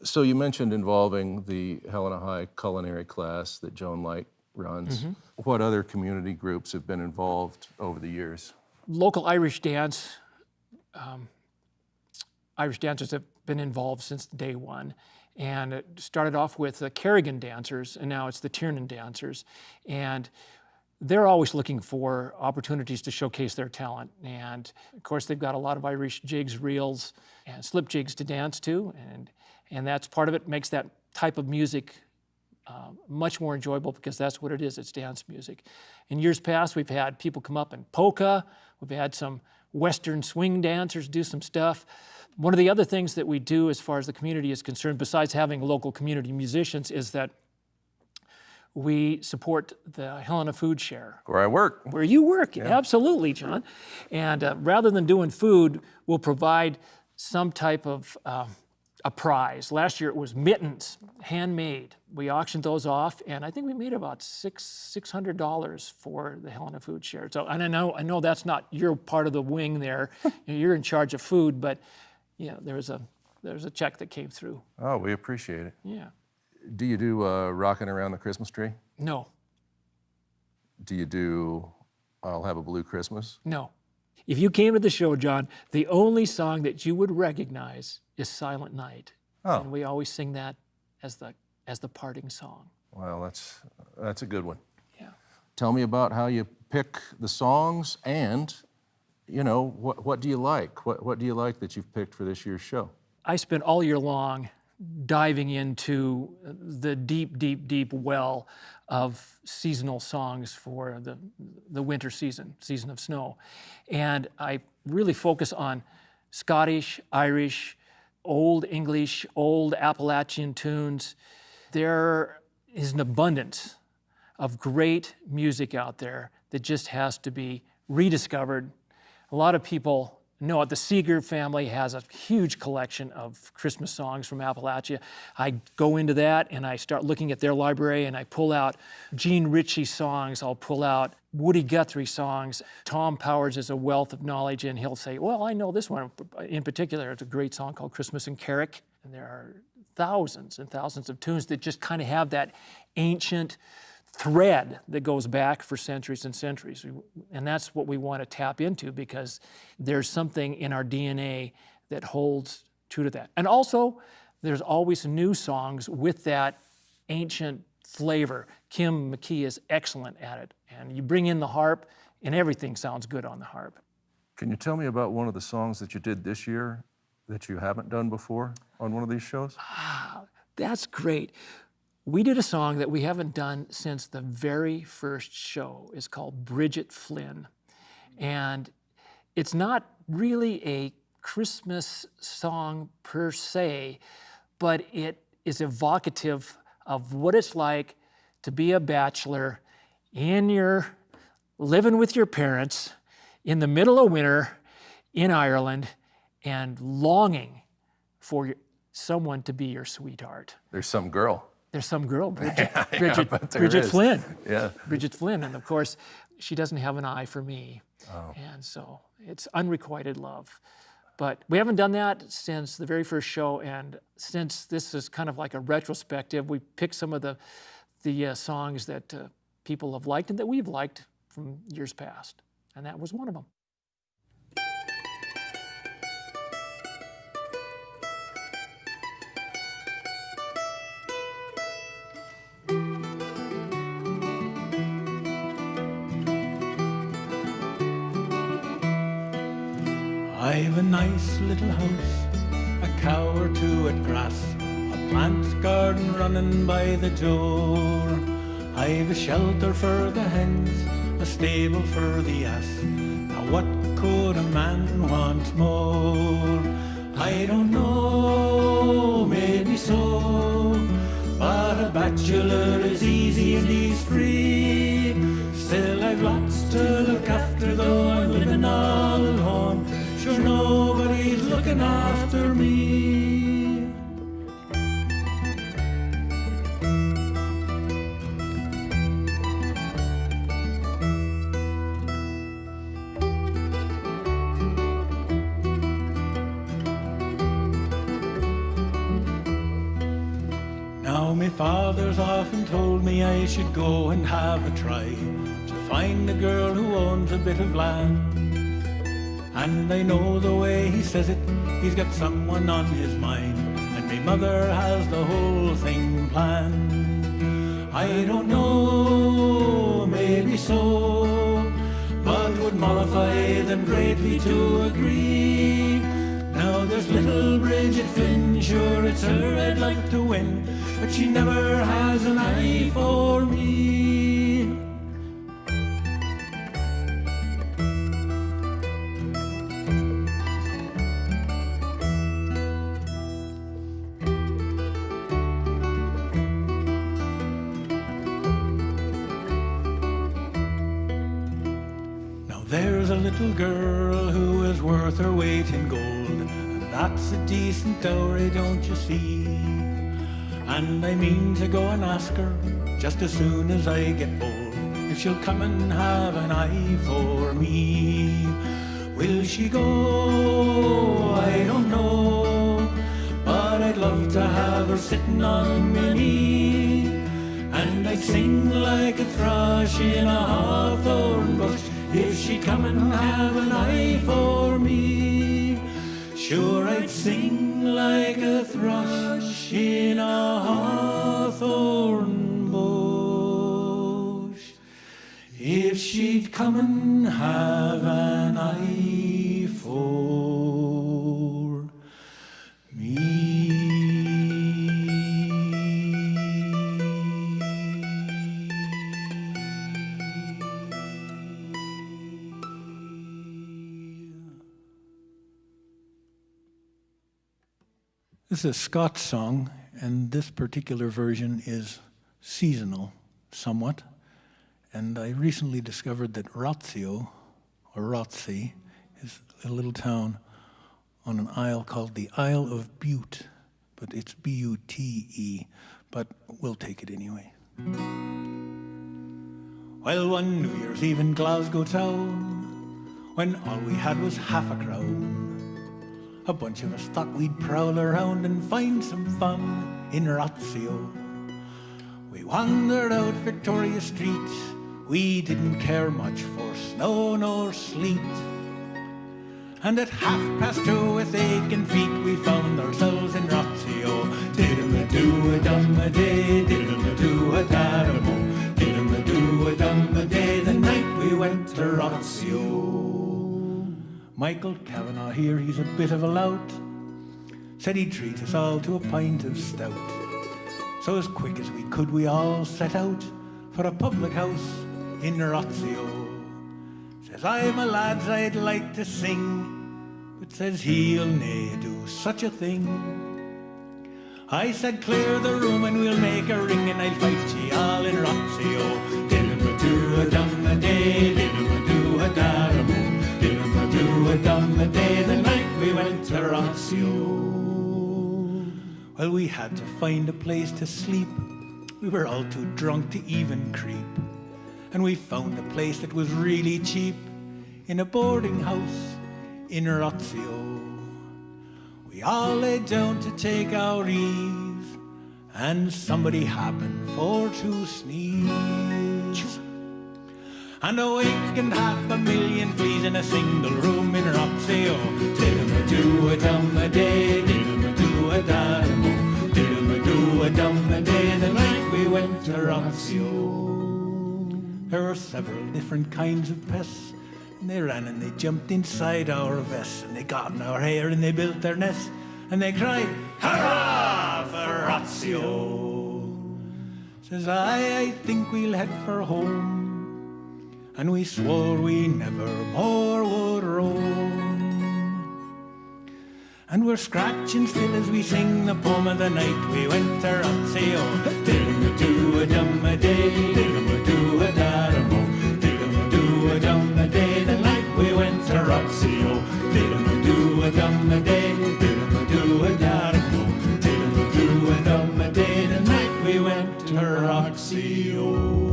So you mentioned involving the Helena High culinary class that Joan Light runs. What other community groups have been involved over the years? Local Irish dance, Irish dancers have been involved since day one. And it started off with the Kerrigan dancers, and now it's the Tiernan dancers. And they're always looking for opportunities to showcase their talent. And of course, they've got a lot of Irish jigs, reels, and slip jigs to dance to. And that's part of it, makes that type of music much more enjoyable, because that's what it is, it's dance music. In years past, we've had people come up and polka. We've had some Western swing dancers do some stuff. One of the other things that we do as far as the community is concerned, besides having local community musicians, is that we support the Helena Food Share. Where I work. Where you work, absolutely, John. And rather than doing food, we'll provide some type of a prize. Last year it was mittens, handmade. We auctioned those off, and I think we made about $600 for the Helena Food Share. So, and I know that's not your part of the wing there. You're in charge of food, but there's a check that came through. Oh, we appreciate it. Yeah. Do you do Rockin' Around the Christmas Tree? No. Do you do I'll Have a Blue Christmas? No. If you came to the show, John, the only song that you would recognize is Silent Night. Oh. And we always sing that as the parting song. Well, that's a good one. Yeah. Tell me about how you pick the songs, and what do you like? What do you like that you've picked for this year's show? I spent all year long diving into the deep, deep, deep well of seasonal songs for the winter season of snow. And I really focus on Scottish, Irish, Old English, Old Appalachian tunes. There is an abundance of great music out there that just has to be rediscovered. A lot of people know it. The Seeger family has a huge collection of Christmas songs from Appalachia. I go into that and I start looking at their library, and I pull out Gene Ritchie songs. I'll pull out Woody Guthrie songs. Tom Powers is a wealth of knowledge, and he'll say, well, I know this one in particular. It's a great song called Christmas in Carrick. And there are thousands and thousands of tunes that just kind of have that ancient thread that goes back for centuries and centuries. And that's what we want to tap into, because there's something in our DNA that holds true to that. And also, there's always new songs with that ancient flavor. Kim McKee is excellent at it. And you bring in the harp, and everything sounds good on the harp. Can you tell me about one of the songs that you did this year that you haven't done before on one of these shows? That's great. We did a song that we haven't done since the very first show. It's called Bridget Flynn. And it's not really a Christmas song per se, but it is evocative of what it's like to be a bachelor living with your parents in the middle of winter in Ireland and longing for someone to be your sweetheart. There's some girl. There's some girl, Bridget Bridget Flynn. Yeah. Bridget Flynn. And of course, she doesn't have an eye for me. Oh. And so it's unrequited love. But we haven't done that since the very first show. And since this is kind of like a retrospective, we picked some of the songs that people have liked and that we've liked from years past. And that was one of them. I've a nice little house, a cow or two at grass, a plant garden running by the door. I've a shelter for the hens, a stable for the ass. Now what could a man want more? I don't know, maybe so, but a bachelor is easy and he's free. Still I've lots to look after, though I'm living all alone. Sure nobody's looking after me. Now my father's often told me I should go and have a try to find a girl who owns a bit of land. And I know the way he says it, he's got someone on his mind, and my mother has the whole thing planned. I don't know, maybe so, but would mollify them greatly to agree. Now there's little Bridget Flynn, sure it's her I'd like to win, but she never has an eye for me. There's a little girl who is worth her weight in gold, and That's a decent dowry, don't you see? And I mean to go and ask her just as soon as I get old if she'll come and have an eye for me. Will she go? I don't know, but I'd love to have her sitting on my knee, and I'd sing like a thrush in a hawthorn bush if she'd come and have an eye for me. Sure, I'd sing like a thrush in a hawthorn bush if she'd come and have an eye for me. This is a Scots song, and this particular version is seasonal, somewhat. And I recently discovered that Rothsio, or Rothsey, is a little town on an isle called the Isle of Bute, but it's B-U-T-E, but we'll take it anyway. Well, one New Year's Eve in Glasgow town, when all we had was half a crown, a bunch of us thought we'd prowl around and find some fun in Rothsio. We wandered out Victoria Street, we didn't care much for snow nor sleet. And at 2:30 with aching feet we found ourselves in Rothsio. Did-em-a-do-a-dum-a-day, did-em-a-do-a-da-da-mo, did-em-a-do-a-dum-a-day, the night we went to Rothsio. Michael Kavanagh here, he's a bit of a lout, said he'd treat us all to a pint of stout. So as quick as we could we all set out for a public house in Rothsio. Says I, my lads, I'd like to sing, but says he'll nae do such a thing. I said clear the room and we'll make a ring, and I'll fight ye all in Rothsio. Did-em-a-do-a-dum-a-day, did-em-a-do-a-da-da-mo, did-em-a-do-a-dum-a-day, the night we went to Rothsio. Well, we had to find a place to sleep, we were all too drunk to even creep. And we found a place that was really cheap in a boarding house in Rothsio. We all lay down to take our ease, and somebody happened for to sneeze. And awakened 500,000 fleas in a single room in Rothsio. Did-em-a-do-a-dum-a-day, did-em-a-do-a-da-da-mo, did-em-a-do-a-dum-a-day, the night we went to Rothsio. There were several different kinds of pests, and they ran and they jumped inside our vests, and they got in our hair and they built their nests, and they cried, hurrah for Rothsio. Says I think we'll head for home, and we swore we never more would roam. And we're scratching still as we sing the poem of the night we went to Rothsio. Did-em-a-do-a-dum-a-day, did-em-a-do-a-da-da-mo, did-em-a-do-a-dum-a-day, the night we went to Rothsio. Did-em-a-do-a-dum-a-day, did-em-a-do-a-da-da-mo, did-em-a-do-a-dum-a-day, the night we went to Rothsio.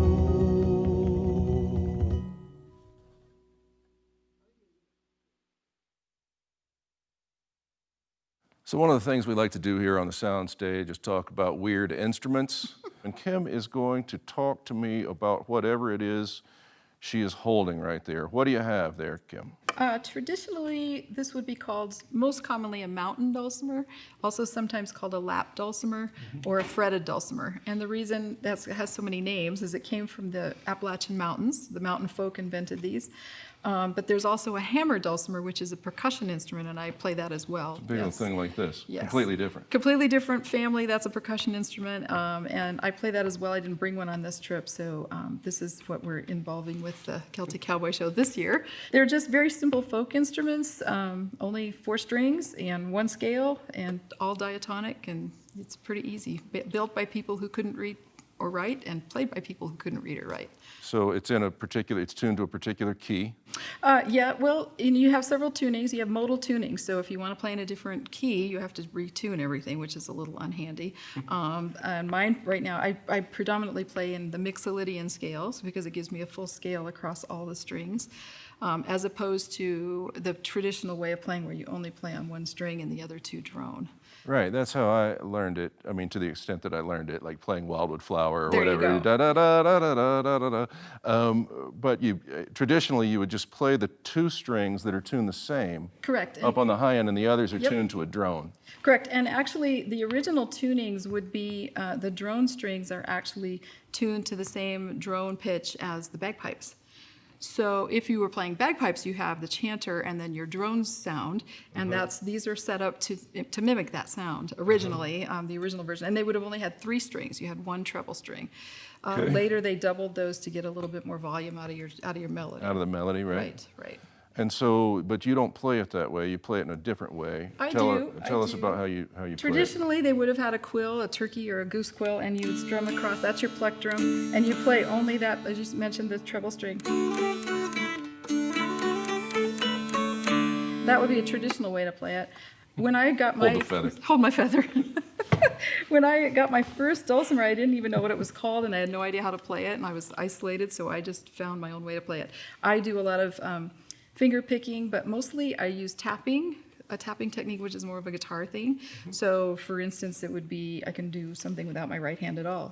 So one of the things we like to do here on the Soundstage is talk about weird instruments. And Kim is going to talk to me about whatever it is she is holding right there. What do you have there, Kim? Traditionally, this would be called, most commonly, a mountain dulcimer, also sometimes called a lap dulcimer or a fretted dulcimer. And the reason that has so many names is it came from the Appalachian Mountains. The mountain folk invented these. But there's also a hammer dulcimer, which is a percussion instrument, and I play that as well. Big old thing like this. Yes. Completely different. Completely different family. That's a percussion instrument, and I play that as well. I didn't bring one on this trip, so this is what we're involving with the Celtic Cowboy Show this year. They're just very simple folk instruments, only 4 strings and 1 scale, and all diatonic, and it's pretty easy. Built by people who couldn't read or write, and played by people who couldn't read or write. So it's tuned to a particular key? Yeah, well, and you have several tunings. You have modal tunings. So if you want to play in a different key, you have to retune everything, which is a little unhandy. And mine right now, I predominantly play in the Mixolydian scales because it gives me a full scale across all the strings, as opposed to the traditional way of playing where you only play on one string and the other two drone. Right, that's how I learned it. I mean, to the extent that I learned it, like playing Wildwood Flower or There you whatever. go. Da da da da da da da da. But traditionally, you would just play the two strings that are tuned the same. Correct. Up on the high end, and the others are Yep. tuned to a drone. Correct, and actually the original tunings would be, the drone strings are actually tuned to the same drone pitch as the bagpipes. So if you were playing bagpipes, you have the chanter and then your drone sound, and these are set up to mimic that sound originally, the original version. And they would have only had 3 strings. You had 1 treble string. Okay. Later, they doubled those to get a little bit more volume out of your melody. Out of the melody, right? Right, right. And so, but you don't play it that way. You play it in a different way. I Tell do. us about how you play it. Traditionally, they would have had a quill, a turkey or a goose quill, and you would strum across. That's your plectrum, and you play only that, as you mentioned, the treble string. That would be a traditional way to play it. When I got my Hold the feather. Hold my feather. When I got my first dulcimer, I didn't even know what it was called, and I had no idea how to play it, and I was isolated, so I just found my own way to play it. I do a lot of finger picking, but mostly I use tapping, a tapping technique which is more of a guitar thing. So for instance, it would be, I can do something without my right hand at all.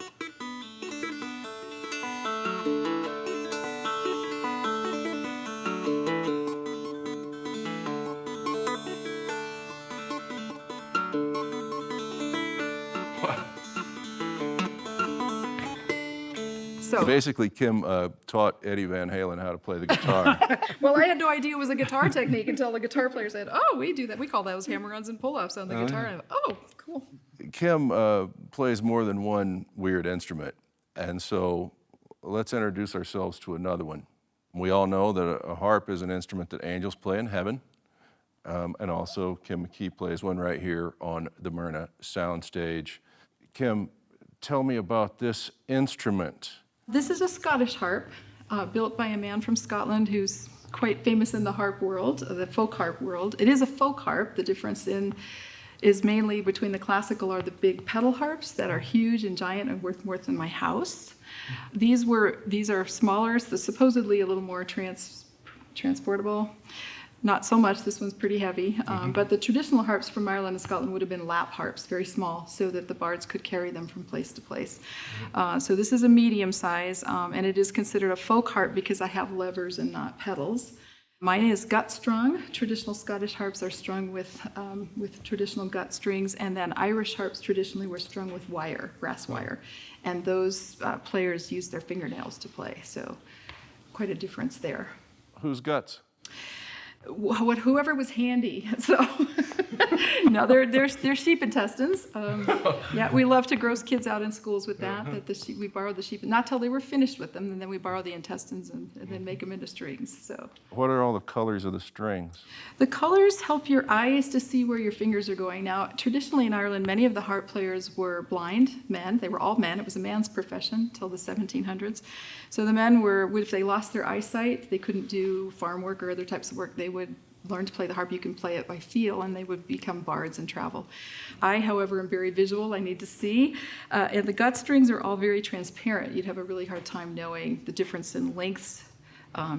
So, Basically, Kim taught Eddie Van Halen how to play the guitar. well, I had no idea it was a guitar technique until the guitar player said, "Oh, we do that. We call those hammer-ons and pull-offs on the guitar." And I went, "Oh, cool." Kim plays more than one weird instrument, and so let's introduce ourselves to another one. We all know that a harp is an instrument that angels play in heaven, and also Kim McKee plays one right here on the Myrna Soundstage. Kim, tell me about this instrument. This is a Scottish harp built by a man from Scotland who's quite famous in the harp world, the folk harp world. It is a folk harp. The difference is mainly between the classical are the big pedal harps that are huge and giant and worth more than my house. These are smaller, so supposedly a little more transportable. Not so much, this one's pretty heavy, but the traditional harps from Ireland and Scotland would have been lap harps, very small, so that the bards could carry them from place to place. So this is a medium size, and it is considered a folk harp because I have levers and not pedals. Mine is gut strung. Traditional Scottish harps are strung with traditional gut strings, and then Irish harps traditionally were strung with wire, brass wire, and those players use their fingernails to play, so quite a difference there. Whose guts? Whoever was handy. So no, they're sheep intestines. Yeah, we love to gross kids out in schools with that. That the sheep, we borrow the sheep, not till they were finished with them, and then we borrow the intestines and then make them into strings. So. What are all the colors of the strings? The colors help your eyes to see where your fingers are going. Now, traditionally in Ireland, many of the harp players were blind men. They were all men. It was a man's profession till the 1700s. So the men were, if they lost their eyesight, they couldn't do farm work or other types of work, they would learn to play the harp. You can play it by feel, and they would become bards and travel. I, however, am very visual. I need to see. And the gut strings are all very transparent. You'd have a really hard time knowing the difference in lengths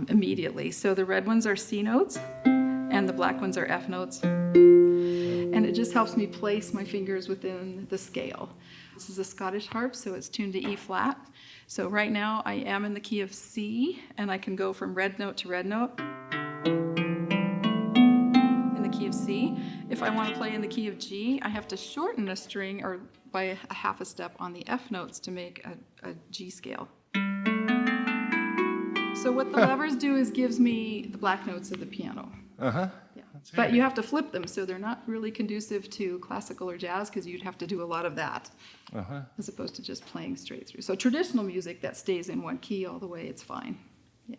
immediately. So the red ones are C notes, and the black ones are F notes. And it just helps me place my fingers within the scale. This is a Scottish harp, so it's tuned to E flat. So right now I am in the key of C, and I can go from red note to red note in the key of C. If I want to play in the key of G, I have to shorten a string or by a half a step on the F notes to make a G scale. So what the levers do is gives me the black notes of the piano. Yeah. But you have to flip them, so they're not really conducive to classical or jazz because you'd have to do a lot of that as opposed to just playing straight through. So traditional music that stays in one key all the way, it's fine. Yeah.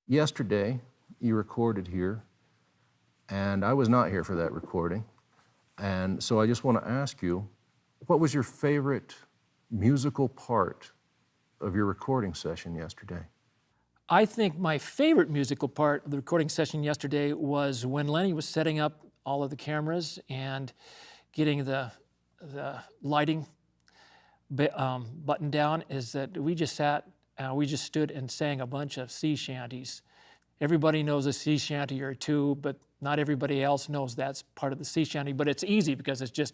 Yesterday, you recorded here, and I was not here for that recording. And so I just want to ask you, what was your favorite musical part of your recording session yesterday? I think my favorite musical part of the recording session yesterday was when Lenny was setting up all of the cameras and getting the lighting button down, is that we just stood and sang a bunch of sea shanties. Everybody knows a sea shanty or two, but not everybody else knows that's part of the sea shanty. But it's easy because it's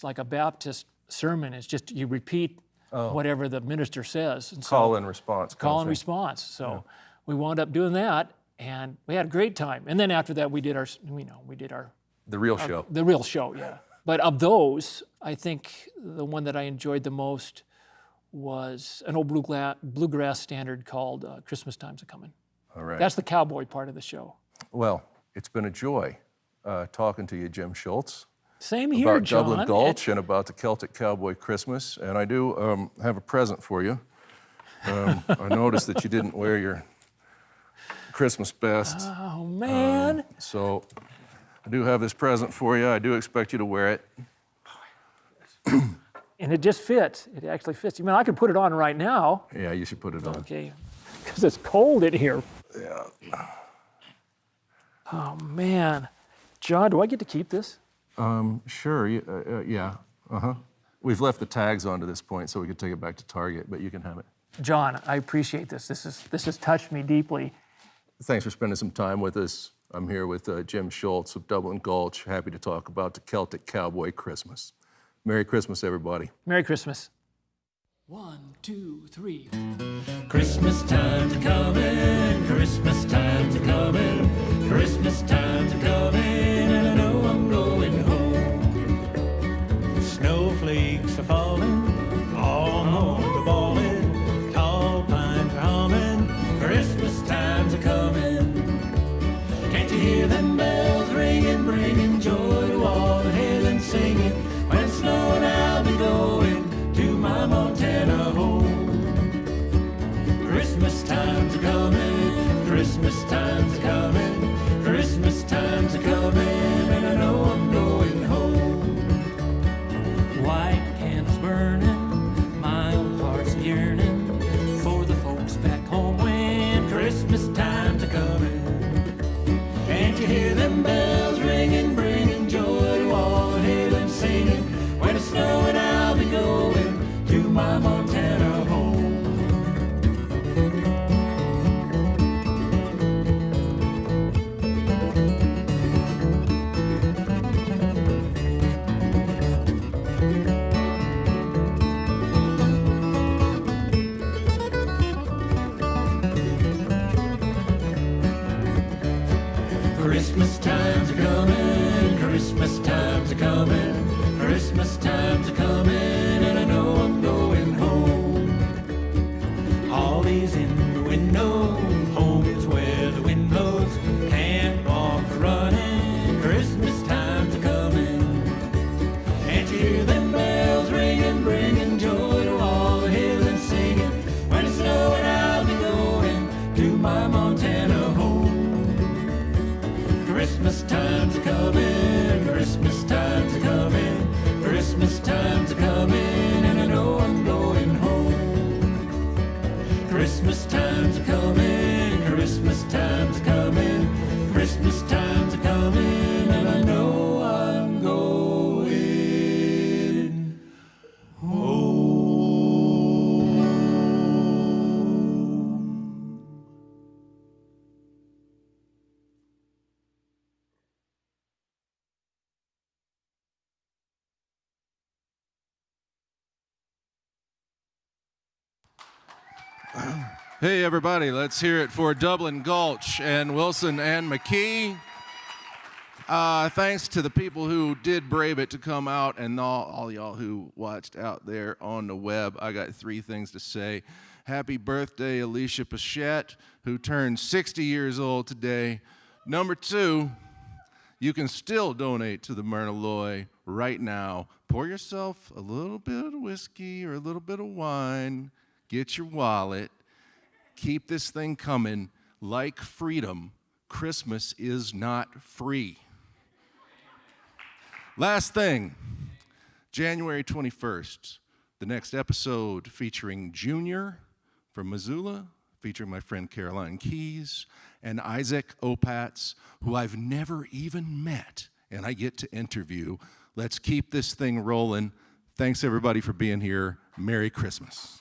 like a Baptist sermon. It's just you repeat whatever the minister says. And Call and response. Call and response. So we wound up doing that, and we had a great time. And then after that, we did our The real show. The real show, yeah. But of those, I think the one that I enjoyed the most was an old bluegrass standard called Christmas Time's a-Comin'. All right. That's the cowboy part of the show. Well, it's been a joy talking to you, Jim Schultz. Same here, about John. Dublin Gulch and about the Celtic Cowboy Christmas. And I do have a present for you. I noticed that you didn't wear your Christmas best. Oh, man. So I do have this present for you. I do expect you to wear it. And it just fits. It actually fits. I mean, I could put it on right now. Yeah, you should put it on. Okay. Because it's cold in here. Yeah. Oh, man. John, do I get to keep this? Sure. Yeah. Uh-huh. We've left the tags on to this point, so we could take it back to Target, but you can have it. John, I appreciate this. This has touched me deeply. Thanks for spending some time with us. I'm here with Jim Schultz of Dublin Gulch, happy to talk about the Celtic Cowboy Christmas. Merry Christmas, everybody. Merry Christmas. 1, 2, 3. Christmas time's a-comin', Christmas time's a-comin', Christmas time's a-comin', and I know I'm going home. Snowflakes are falling, all homes are bawling, tall pines are humming, Christmas time's a-comin'. Can't you hear them bells ringing, bringing joy to all the heathen singing? When it's snowing, I'll be going to my Montana home. Christmas time's a-comin', Christmas time's a-comin', Christmas time's a-comin', and I know I'm going home. White candles burning, my own heart's yearning for the folks back home when Christmas time's a-comin'. Can't you hear them bells ringing, bringing joy to all and hear them singing? When it's snowing, I'll be going to my Montana home. Christmas time's a-comin', Christmas time's a-comin', Christmas time's a-comin', and I know I'm going home. Holly's in the window, home is where the wind blows, can't walk for running, Christmas time's a-comin'. Can't you hear them bells ringing, bringing joy to all the heathen singing? When it's snowing, I'll be going to my Montana home. Christmas time's a-comin', Christmas time's a-comin', Christmas time's a-comin', and I know I'm going home. Christmas time's a-comin', Christmas time's a-comin', Christmas time's a-comin', and I know I'm going home. Hey, everybody, let's hear it for Dublin Gulch and Willson and McKee. Thanks to the people who did brave it to come out and all y'all who watched out there on the web. I got 3 things to say. Happy birthday, Alicia Pichette, who turned 60 years old today. Number 2, you can still donate to the Myrna Loy right now. Pour yourself a little bit of whiskey or a little bit of wine. Get your wallet. Keep this thing coming. like freedom, Christmas is not free. Last thing, January 21st, the next episode featuring Junior from Missoula, featuring my friend Caroline Keys, and Isaac Opatz, who I've never even met, and I get to interview. Let's keep this thing rolling. Thanks, everybody, for being here. Merry Christmas.